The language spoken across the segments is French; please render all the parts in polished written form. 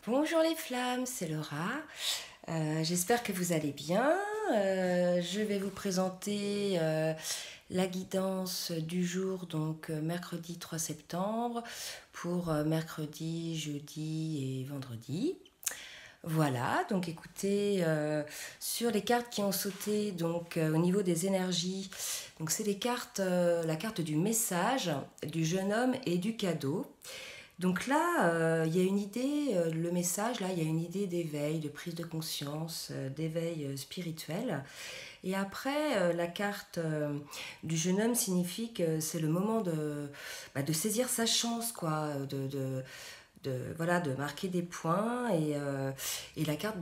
Bonjour les flammes, c'est Laura. J'espère que vous allez bien. Je vais vous présenter la guidance du jour, donc mercredi 3 septembre, pour mercredi, jeudi et vendredi. Voilà, donc écoutez, sur les cartes qui ont sauté, donc au niveau des énergies, donc c'est les cartes, la carte du message, du jeune homme et du cadeau. Donc là, il y a une idée, le message, là, il y a une idée d'éveil, de prise de conscience, d'éveil spirituel. Et après, la carte du jeune homme signifie que c'est le moment de saisir sa chance, quoi, voilà, de marquer des points. Et la carte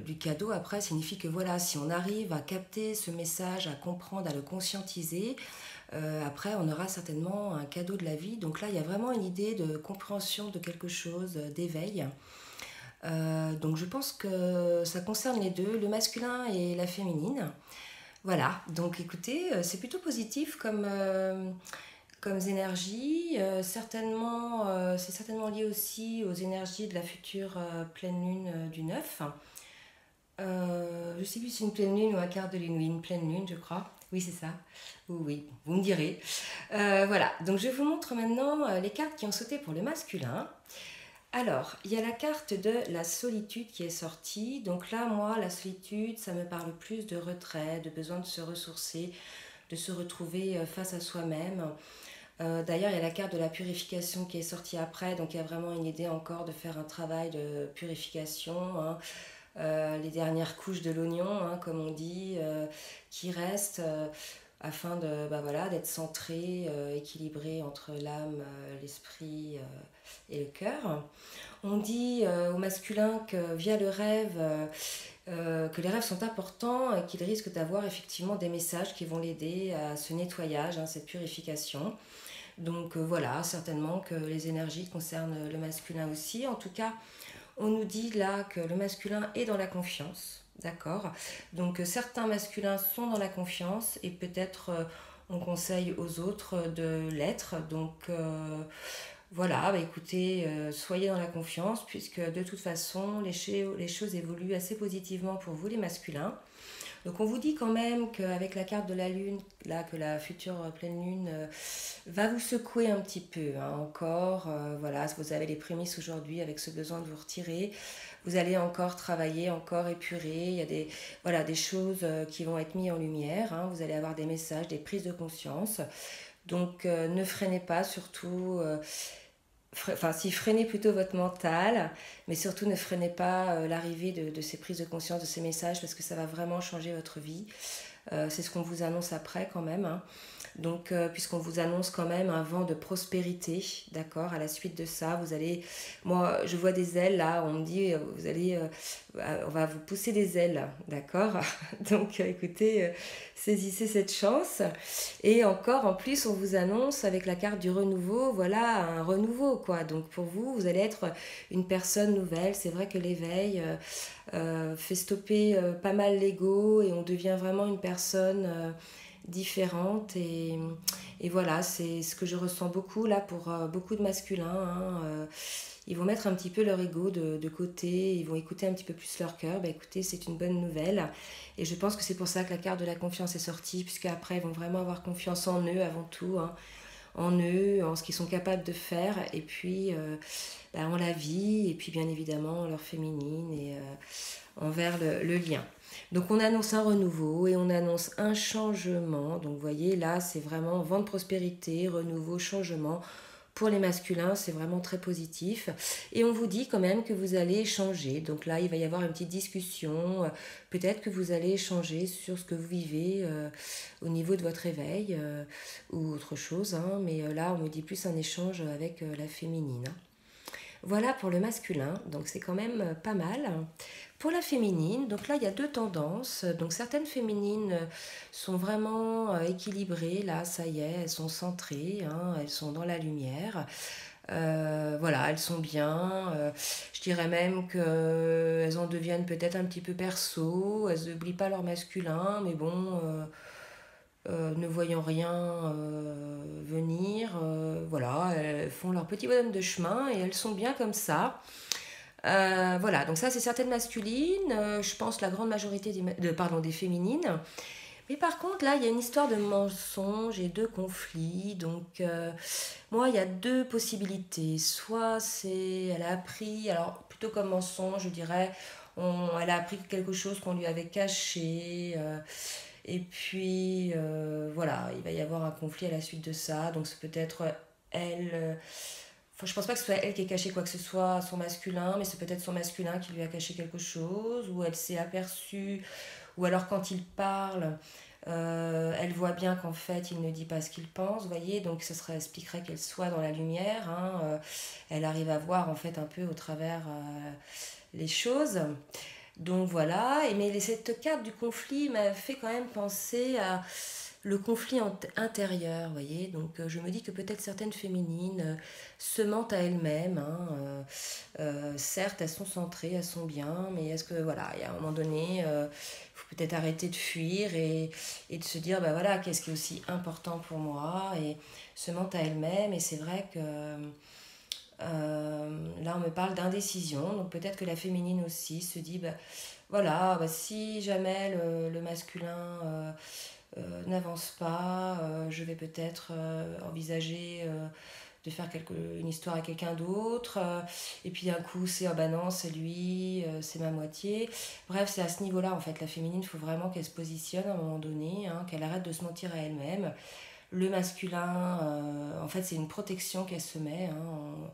du cadeau, après, signifie que voilà, si on arrive à capter ce message, à comprendre, à le conscientiser, après, on aura certainement un cadeau de la vie. Donc là, il y a vraiment une idée de compréhension de quelque chose, d'éveil. Donc je pense que ça concerne les deux, le masculin et la féminine. Voilà, donc écoutez, c'est plutôt positif comme énergie. Certainement, c'est certainement lié aussi aux énergies de la future pleine lune du 9. Je ne sais plus si c'est une pleine lune ou un quart de lune, oui, une pleine lune, je crois. Oui, c'est ça. Oui, oui, vous me direz. Voilà, donc je vous montre maintenant les cartes qui ont sauté pour le masculin. Alors, il y a la carte de la solitude qui est sortie. Donc là, moi, la solitude, ça me parle plus de retrait, de besoin de se ressourcer, de se retrouver face à soi-même. D'ailleurs, il y a la carte de la purification qui est sortie après. Donc il y a vraiment une idée encore de faire un travail de purification, hein. Les dernières couches de l'oignon, hein, comme on dit, qui restent afin de, bah voilà, d'être centré, équilibré entre l'âme, l'esprit et le cœur. On dit au masculin que via le rêve, que les rêves sont importants et qu'il risque d'avoir effectivement des messages qui vont l'aider à ce nettoyage, hein, cette purification. Donc voilà, certainement que les énergies concernent le masculin aussi. En tout cas, on nous dit là que le masculin est dans la confiance, d'accord. Donc certains masculins sont dans la confiance et peut-être on conseille aux autres de l'être. Donc voilà, bah écoutez, soyez dans la confiance puisque de toute façon les choses évoluent assez positivement pour vous les masculins. Donc on vous dit quand même qu'avec la carte de la lune, là que la future pleine lune va vous secouer un petit peu, hein, encore. Voilà, vous avez les prémices aujourd'hui avec ce besoin de vous retirer. Vous allez encore travailler, encore épurer. Il y a des choses qui vont être mises en lumière, hein. Vous allez avoir des messages, des prises de conscience. Donc ne freinez pas, surtout. Enfin, si freinez plutôt votre mental, mais surtout ne freinez pas l'arrivée de ces prises de conscience, de ces messages, parce que ça va vraiment changer votre vie. C'est ce qu'on vous annonce après quand même, hein. Donc, puisqu'on vous annonce quand même un vent de prospérité, d'accord. À la suite de ça, vous allez, moi, je vois des ailes là. On me dit, vous allez, on va vous pousser des ailes, d'accord. Donc, écoutez, saisissez cette chance. Et encore, en plus, on vous annonce avec la carte du renouveau, voilà, un renouveau, quoi. Donc, pour vous, vous allez être une personne nouvelle. C'est vrai que l'éveil fait stopper pas mal l'ego et on devient vraiment une personne différente. Et voilà, c'est ce que je ressens beaucoup là pour beaucoup de masculins, hein. Ils vont mettre un petit peu leur ego de côté, ils vont écouter un petit peu plus leur cœur. Bah écoutez, c'est une bonne nouvelle. Et je pense que c'est pour ça que la carte de la confiance est sortie, puisque après ils vont vraiment avoir confiance en eux avant tout, hein, en eux, en ce qu'ils sont capables de faire, et puis bah, en la vie, et puis bien évidemment en leur féminine et envers le lien. Donc on annonce un renouveau et on annonce un changement. Donc vous voyez, là c'est vraiment vent de prospérité, renouveau, changement. Pour les masculins, c'est vraiment très positif. Et on vous dit quand même que vous allez échanger. Donc là, il va y avoir une petite discussion. Peut-être que vous allez échanger sur ce que vous vivez au niveau de votre éveil ou autre chose, hein. Mais là, on me dit plus un échange avec la féminine, hein. Voilà pour le masculin, donc c'est quand même pas mal. Pour la féminine, donc là il y a deux tendances. Donc certaines féminines sont vraiment équilibrées, là ça y est, elles sont centrées, hein, elles sont dans la lumière. Voilà, elles sont bien. Je dirais même qu'elles en deviennent peut-être un petit peu perso. Elles n'oublient pas leur masculin, mais bon, ne voyant rien venir, voilà, elles font leur petit bonhomme de chemin et elles sont bien comme ça. Voilà, donc ça c'est certaines masculines, je pense la grande majorité des féminines. Mais par contre, là, il y a une histoire de mensonge et de conflit. Donc, moi, il y a deux possibilités. Soit elle a appris, alors plutôt comme mensonge, je dirais, elle a appris quelque chose qu'on lui avait caché. Et puis, voilà, il va y avoir un conflit à la suite de ça. Donc, c'est peut-être elle. Enfin, je pense pas que ce soit elle qui ait caché quoi que ce soit à son masculin, mais c'est peut-être son masculin qui lui a caché quelque chose, ou elle s'est aperçue, ou alors quand il parle, elle voit bien qu'en fait il ne dit pas ce qu'il pense, vous voyez, donc expliquerait qu'elle soit dans la lumière, hein, elle arrive à voir en fait un peu au travers les choses. Donc voilà, mais cette carte du conflit m'a fait quand même penser à le conflit intérieur, vous voyez. Donc je me dis que peut-être certaines féminines se mentent à elles-mêmes, hein, certes, elles sont centrées, elles sont bien, mais est-ce que, voilà, il y a un moment donné, il faut peut-être arrêter de fuir et de se dire, bah voilà, qu'est-ce qui est aussi important pour moi, et se mentent à elles-mêmes, et c'est vrai que là, on me parle d'indécision, donc peut-être que la féminine aussi se dit, bah, voilà, bah, si jamais le masculin n'avance pas, je vais peut-être envisager de faire une histoire à quelqu'un d'autre, et puis d'un coup c'est, ah bah non, c'est lui, c'est ma moitié. Bref, c'est à ce niveau-là, en fait, la féminine, il faut vraiment qu'elle se positionne à un moment donné, hein, qu'elle arrête de se mentir à elle-même. Le masculin, en fait, c'est une protection qu'elle se met, hein,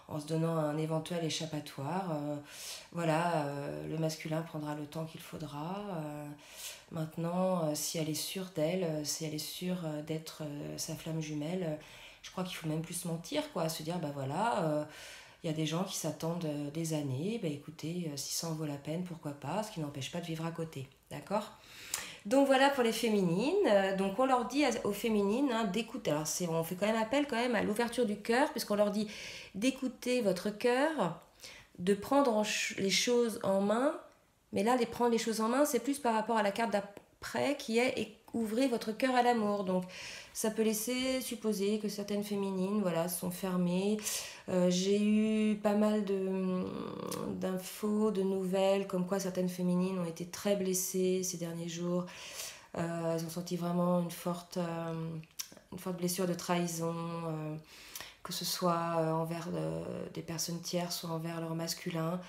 en se donnant un éventuel échappatoire. Voilà, le masculin prendra le temps qu'il faudra. Maintenant, si elle est sûre d'elle, si elle est sûre d'être sa flamme jumelle, je crois qu'il faut même plus se mentir, quoi, se dire, bah voilà, il y a des gens qui s'attendent des années, bah écoutez, si ça en vaut la peine, pourquoi pas, ce qui n'empêche pas de vivre à côté, d'accord? Donc voilà pour les féminines. Donc on leur dit aux féminines, hein, d'écouter. Alors on fait quand même appel quand même à l'ouverture du cœur, puisqu'on leur dit d'écouter votre cœur, de prendre les choses en main. Mais là, prendre les choses en main, c'est plus par rapport à la carte d'après qui est ouvrez votre cœur à l'amour. Donc ça peut laisser supposer que certaines féminines, voilà, sont fermées. J'ai eu pas mal d'infos, de nouvelles, comme quoi certaines féminines ont été très blessées ces derniers jours. Elles ont senti vraiment une forte blessure de trahison, que ce soit envers des personnes tierces ou envers leur masculin.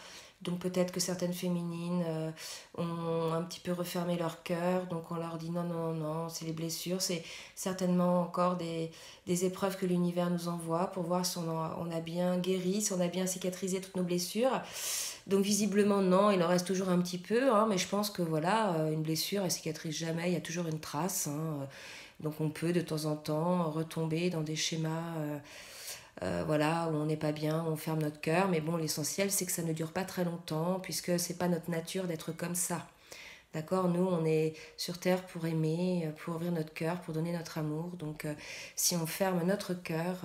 Donc peut-être que certaines féminines ont un petit peu refermé leur cœur, donc on leur dit non, non, non, c'est les blessures, c'est certainement encore des épreuves que l'univers nous envoie pour voir si on a bien guéri, si on a bien cicatrisé toutes nos blessures. Donc visiblement non, il en reste toujours un petit peu, hein, mais je pense que voilà, une blessure elle cicatrise jamais, il y a toujours une trace, hein, donc on peut de temps en temps retomber dans des schémas voilà, où on n'est pas bien, on ferme notre cœur, mais bon, l'essentiel c'est que ça ne dure pas très longtemps, puisque c'est pas notre nature d'être comme ça. D'accord? Nous, on est sur Terre pour aimer, pour ouvrir notre cœur, pour donner notre amour. Donc, si on ferme notre cœur,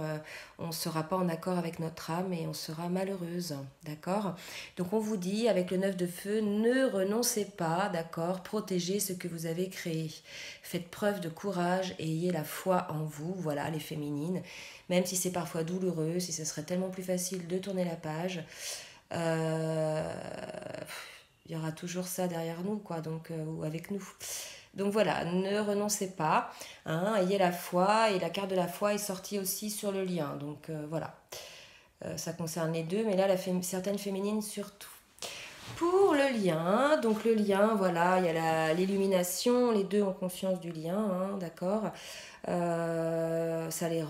on ne sera pas en accord avec notre âme et on sera malheureuse. D'accord? Donc, on vous dit, avec le 9 de feu, ne renoncez pas. D'accord? Protégez ce que vous avez créé. Faites preuve de courage et ayez la foi en vous. Voilà, les féminines. Même si c'est parfois douloureux, si ce serait tellement plus facile de tourner la page. Euh, il y aura toujours ça derrière nous, quoi, donc, ou avec nous. Donc voilà, ne renoncez pas, hein, ayez la foi, et la carte de la foi est sortie aussi sur le lien, donc voilà. Ça concerne les deux, mais là, certaines féminines surtout. Pour le lien, donc le lien, voilà, il y a l'illumination, les deux ont conscience du lien, hein, d'accord. Ça les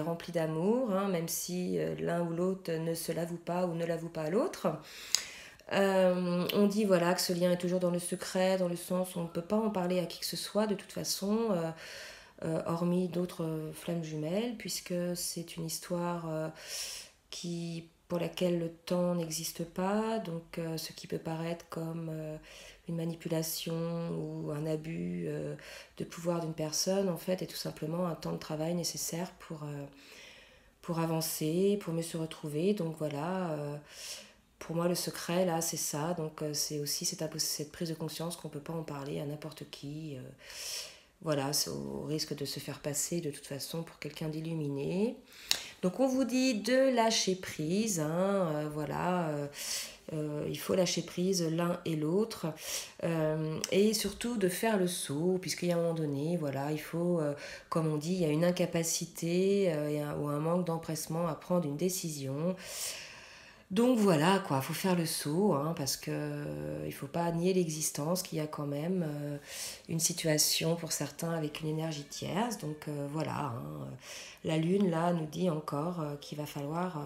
remplit d'amour, hein, même si l'un ou l'autre ne se l'avoue pas ou ne l'avoue pas à l'autre. On dit voilà que ce lien est toujours dans le secret, dans le sens où on ne peut pas en parler à qui que ce soit de toute façon, hormis d'autres flammes jumelles, puisque c'est une histoire pour laquelle le temps n'existe pas, donc ce qui peut paraître comme une manipulation ou un abus de pouvoir d'une personne, en fait, est tout simplement un temps de travail nécessaire pour avancer, pour mieux se retrouver. Donc voilà, pour moi, le secret, là, c'est ça. Donc, c'est aussi cette prise de conscience qu'on ne peut pas en parler à n'importe qui. Voilà, c'est au risque de se faire passer de toute façon pour quelqu'un d'illuminé. Donc on vous dit de lâcher prise, hein, voilà, il faut lâcher prise l'un et l'autre, et surtout de faire le saut, puisqu'il y a un moment donné, voilà, il faut, comme on dit, il y a une incapacité ou un manque d'empressement à prendre une décision. Donc voilà, quoi, faut faire le saut, hein, parce que il faut pas nier l'existence, qu'il y a quand même une situation pour certains avec une énergie tierce. Donc voilà, hein, la Lune, là, nous dit encore qu'il va falloir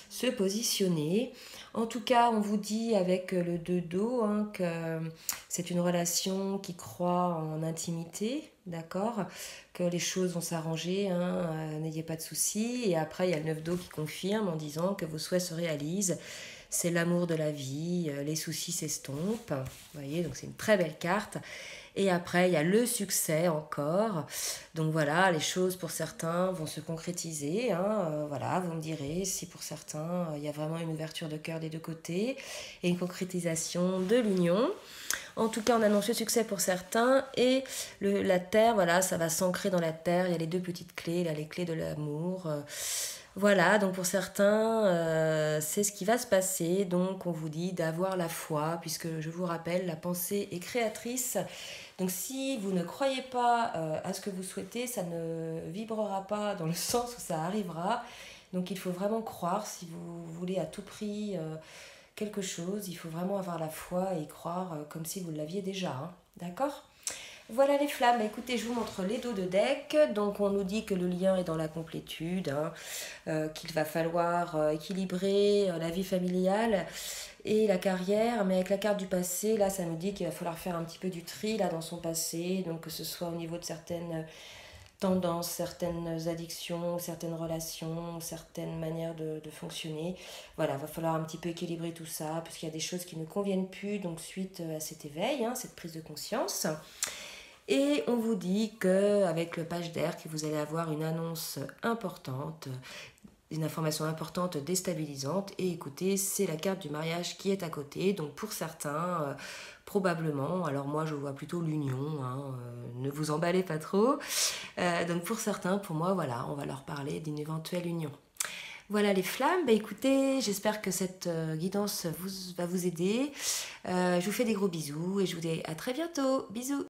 se positionner. En tout cas, on vous dit avec le 2 d'eau, hein, que c'est une relation qui croit en intimité, d'accord? Que les choses vont s'arranger, hein, n'ayez pas de soucis. Et après, il y a le 9 d'eau qui confirme en disant que vos souhaits se réalisent. C'est l'amour de la vie, les soucis s'estompent. Vous voyez, donc c'est une très belle carte. Et après, il y a le succès encore. Donc voilà, les choses pour certains vont se concrétiser, hein. Voilà, vous me direz si pour certains, il y a vraiment une ouverture de cœur des deux côtés et une concrétisation de l'union. En tout cas, on annonce le succès pour certains et la terre, voilà, ça va s'ancrer dans la terre. Il y a les deux petites clés, là, les clés de l'amour. Voilà, donc pour certains, c'est ce qui va se passer. Donc on vous dit d'avoir la foi, puisque je vous rappelle, la pensée est créatrice. Donc si vous ne croyez pas à ce que vous souhaitez, ça ne vibrera pas dans le sens où ça arrivera. Donc il faut vraiment croire si vous voulez à tout prix quelque chose. Il faut vraiment avoir la foi et y croire comme si vous l'aviez déjà, hein. D'accord? Voilà les flammes, écoutez, je vous montre les dos de deck. Donc on nous dit que le lien est dans la complétude, hein, qu'il va falloir équilibrer la vie familiale et la carrière. Mais avec la carte du passé, là ça nous dit qu'il va falloir faire un petit peu du tri là dans son passé. Donc que ce soit au niveau de certaines tendances, certaines addictions, certaines relations, certaines manières de fonctionner. Voilà, il va falloir un petit peu équilibrer tout ça, parce qu'il y a des choses qui ne conviennent plus, donc suite à cet éveil, hein, cette prise de conscience. Et on vous dit qu'avec le page d'air, que vous allez avoir une annonce importante, une information importante déstabilisante. Et écoutez, c'est la carte du mariage qui est à côté. Donc pour certains, probablement, alors moi je vois plutôt l'union, hein, ne vous emballez pas trop. Donc pour certains, pour moi, voilà, on va leur parler d'une éventuelle union. Voilà les flammes, bah écoutez, j'espère que cette guidance va vous aider. Je vous fais des gros bisous et je vous dis à très bientôt. Bisous.